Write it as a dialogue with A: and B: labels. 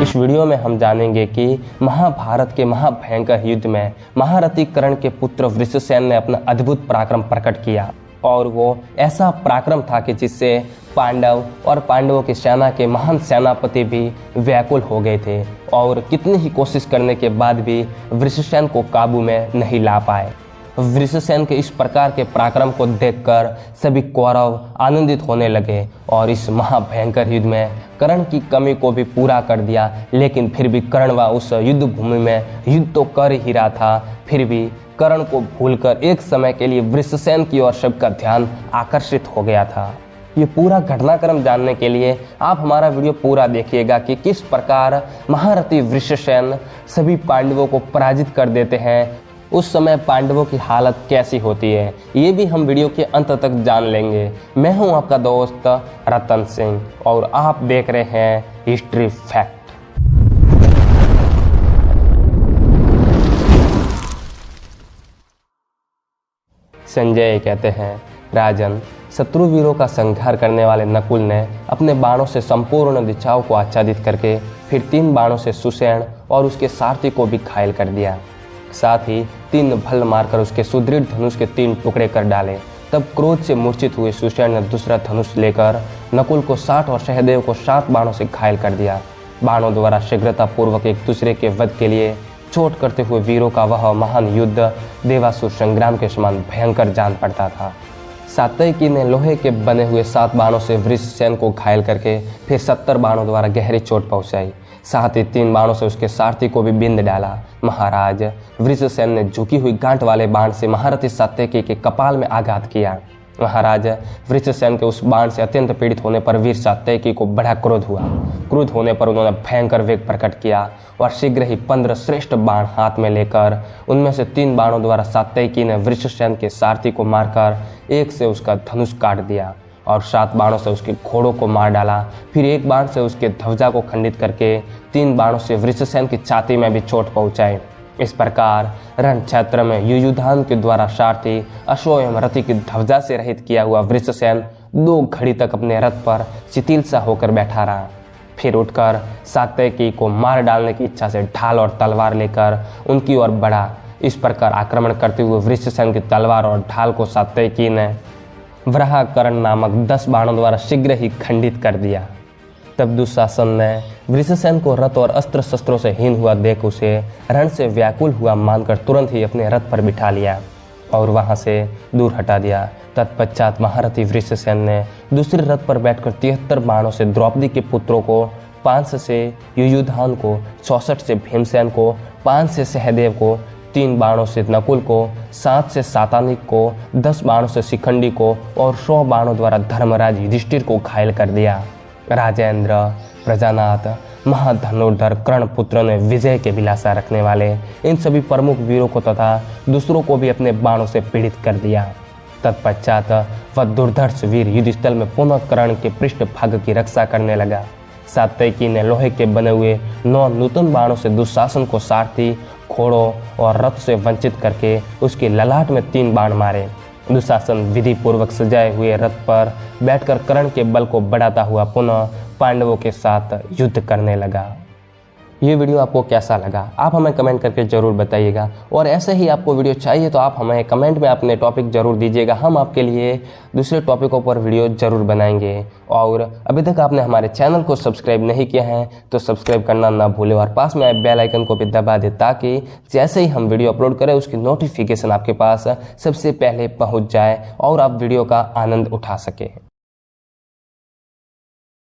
A: इस वीडियो में हम जानेंगे कि महाभारत के महाभयंकर युद्ध में महारथी कर्ण के पुत्र वृषसेन ने अपना अद्भुत पराक्रम प्रकट किया और वो ऐसा पराक्रम था कि जिससे पांडव और पांडवों की सेना के महान सेनापति भी व्याकुल हो गए थे और कितनी ही कोशिश करने के बाद भी वृषसेन को काबू में नहीं ला पाए। वृषसेन के इस प्रकार के पराक्रम को देखकर सभी कौरव आनंदित होने लगे और इस महाभयंकर युद्ध में कर्ण की कमी को भी पूरा कर दिया। लेकिन फिर भी कर्ण उस युद्ध भूमि में युद्ध तो कर ही रहा था, फिर भी कर्ण को भूलकर एक समय के लिए वृषसेन की ओर सबका ध्यान आकर्षित हो गया था। ये पूरा घटनाक्रम जानने के लिए आप हमारा वीडियो पूरा देखिएगा कि किस प्रकार महारथी वृषसेन सभी पांडवों को पराजित कर देते हैं। उस समय पांडवों की हालत कैसी होती है ये भी हम वीडियो के अंत तक जान लेंगे। मैं हूं आपका दोस्त रतन सिंह और आप देख रहे हैं हिस्ट्री फैक्ट। संजय कहते हैं, राजन, शत्रुवीरों का संहार करने वाले नकुल ने अपने बाणों से संपूर्ण दिशाओं को आच्छादित करके फिर 3 बाणों से सुषेण और उसके सारथी को भी घायल कर दिया। साथ ही 3 भल्ल मारकर उसके सुदृढ़ धनुष के 3 टुकड़े कर डाले। तब क्रोध से मूर्छित हुए सुषेण ने दूसरा धनुष लेकर नकुल को 60 और सहदेव को 7 बाणों से घायल कर दिया। बाणों द्वारा शीघ्रता पूर्वक एक दूसरे के वध के लिए चोट करते हुए वीरों का वह महान युद्ध देवासुर संग्राम के समान भयंकर जान पड़ता था। सात्यकी ने लोहे के बने हुए 7 बाणों से वृषसेन को घायल करके फिर 70 बाणों द्वारा गहरी चोट पहुंचाई। साथ ही 3 बाणों से उसके सारथी को भी बिंद डाला। महाराज वृषसेन ने झुकी हुई गांठ वाले बाण से महारथी सात्यकी के कपाल में आघात किया। महाराज वृषसेन के उस बाण से अत्यंत पीड़ित होने पर वीर सात्यकी को बड़ा क्रोध हुआ। क्रोध होने पर उन्होंने भयंकर वेग प्रकट किया और शीघ्र ही 15 श्रेष्ठ बाण हाथ में लेकर उनमें से 3 बाणों द्वारा सात्यकी ने वृषसेन के सारथी को मारकर एक से उसका धनुष काट दिया और 7 बाणों से उसके घोड़ों को मार डाला। फिर 1 बाण से उसके ध्वजा को खंडित करके 3 बाणों से वृषसेन की छाती में भी चोट पहुंचाई। इस प्रकार रण क्षेत्र में युयुधान के द्वारा सारथी अश्व एवं रथी की ध्वजा से रहित किया हुआ वृषसेन 2 घड़ी तक अपने रथ पर शिथिल सा होकर बैठा रहा। फिर उठकर सात्यकी को मार डालने की इच्छा से ढाल और तलवार लेकर उनकी ओर बढ़ा। इस प्रकार आक्रमण करते हुए वृषसेन की तलवार और ढाल को सात्यकी ने वराहकर्ण नामक 10 बाणों द्वारा शीघ्र ही खंडित कर दिया। तब दुशासन ने वृषसेन को रथ और अस्त्र शस्त्रों से हीन हुआ देख उसे रण से व्याकुल हुआ मानकर तुरंत ही अपने रथ पर बिठा लिया और वहां से दूर हटा दिया। तत्पश्चात महारथी वृषसेन ने दूसरे रथ पर बैठकर 73 बाणों से द्रौपदी के पुत्रों को, 5 से युयुधान को, 64 से भीमसेन को, 5 से सहदेव को, 3 बाणों से नकुल को, 7 से सातानिक को, 10 बाणों से शिखंडी को और 100 बाणों द्वारा धर्मराज युधिष्ठिर को घायल कर दिया। राजेंद्र, प्रजानाथ, महाधनुर्धर कर्ण पुत्र ने विजय के विलासा रखने वाले इन सभी प्रमुख वीरों को तथा दूसरों को भी अपने बाणों से पीड़ित कर दिया। तत्पश्चात वह दुर्धर्ष वीर युद्धस्थल में पुनः कर्ण के पृष्ठभाग की रक्षा करने लगा। सात्यकी ने लोहे के बने हुए 9 नूतन बाणों से दुशासन को सारथी, घोड़ों और रथ से वंचित करके उसके ललाट में 3 बाण मारे। दुशासन विधि पूर्वक सजाए हुए रथ पर बैठकर कर्ण के बल को बढ़ाता हुआ पुनः पांडवों के साथ युद्ध करने लगा। ये वीडियो आपको कैसा लगा आप हमें कमेंट करके ज़रूर बताइएगा और ऐसे ही आपको वीडियो चाहिए तो आप हमें कमेंट में अपने टॉपिक ज़रूर दीजिएगा। हम आपके लिए दूसरे टॉपिकों पर वीडियो ज़रूर बनाएंगे। और अभी तक आपने हमारे चैनल को सब्सक्राइब नहीं किया है तो सब्सक्राइब करना ना भूलें और पास में आए बेल आइकन को भी दबा दें ताकि जैसे ही हम वीडियो अपलोड करें उसकी नोटिफिकेशन आपके पास सबसे पहले पहुँच जाए और आप वीडियो का आनंद उठा सकें।